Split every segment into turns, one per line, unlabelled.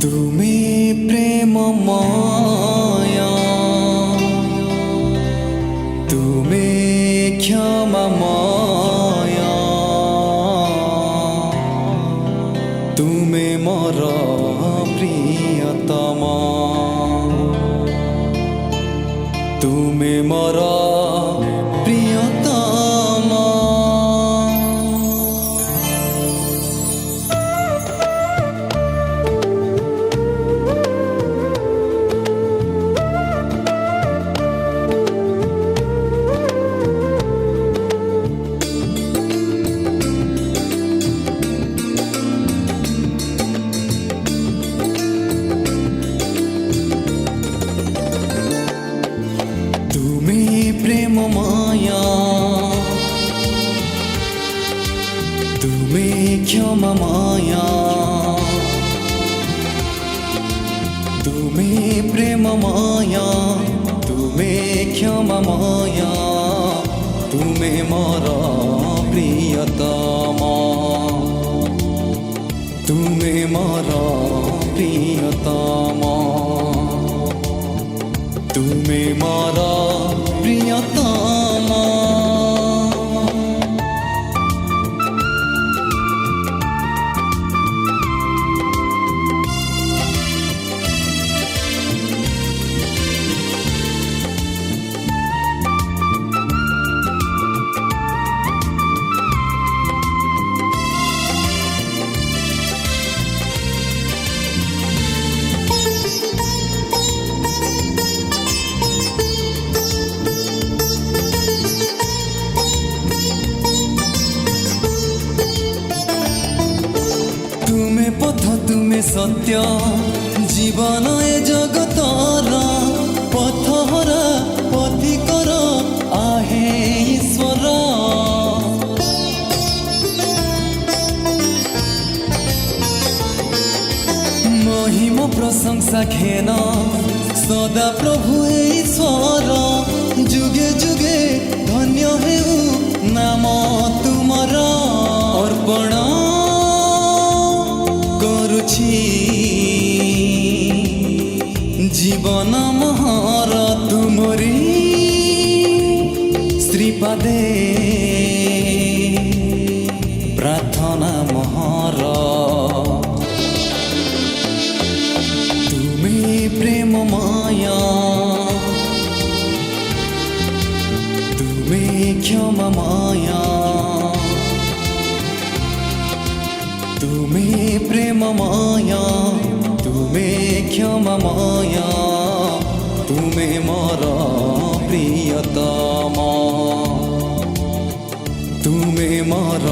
তুমি প্রেমময়া, তুমি ক্ষমাময়া, তুমি মোর প্রিয়তমা, তুমি মোর প্রিয়তমা। তুমি প্রেমময়া, তুমি ক্ষমাময়া, তুমি প্রেমময়া, তুমি ক্ষমাময়া, তুমি মোর প্রিয়তমা, তুমি মোর প্রিয়তমা, তুমি মোর প্রিয়তমা। तुमे पथ तुमे सत्य जीवन ए जगतर पथहरा पथिकर आहे ईश्वर। महिम प्रशंसा घेन सदा प्रभु ईश्वर। जुगे जुगे धन्य हेउ नाम तुमर। अर्पण जीवन महर तुमरी श्रीपादे प्रार्थना महर। तुमे प्रेममया, तुमे क्षमामया, तुमे प्रेममया, तुमे क्षमामया, तुमे मोर प्रियतमा, तुमे मोर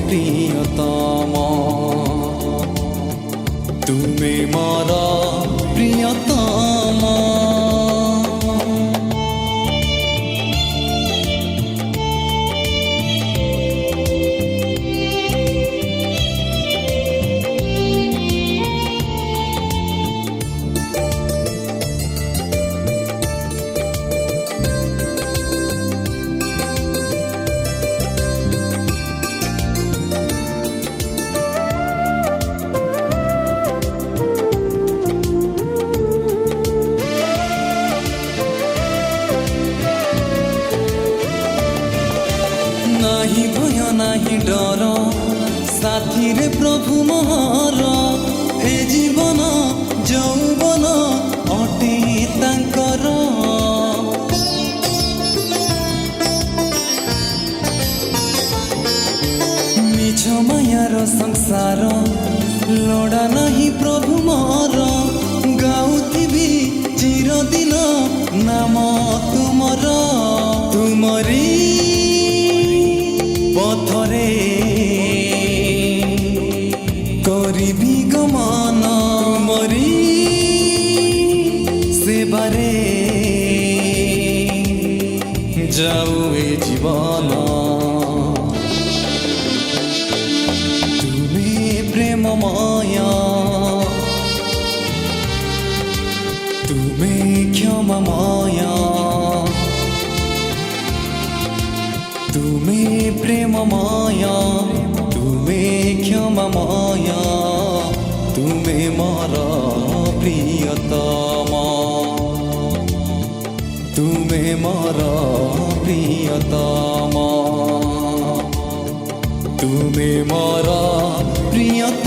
प्रियतमा, तुमे मोर प्रियतमा। नाही भय नाही डर साथी रे प्रभु मोहर। ए जीवन यौवन अटे तांकर। मिछ मायार संसार लड़ा नहीं प्रभु मोर। गाउथिबी चिरदिन नाम तुमर। तुमरी पथरे करिबी गमन। तुमरी सेबारे जाऊ ए जीवन। तुमे प्रेममया, तुमे क्षमामया, तुमे प्रेममया, तुमे ତୁମେ କ୍ଷମାମୟ ତୁମେ ମୋର ପ୍ରିୟତମ ତୁମେ ମୋର ପ୍ରିୟତମ ତୁମେ ମୋର ପ୍ରିୟତମ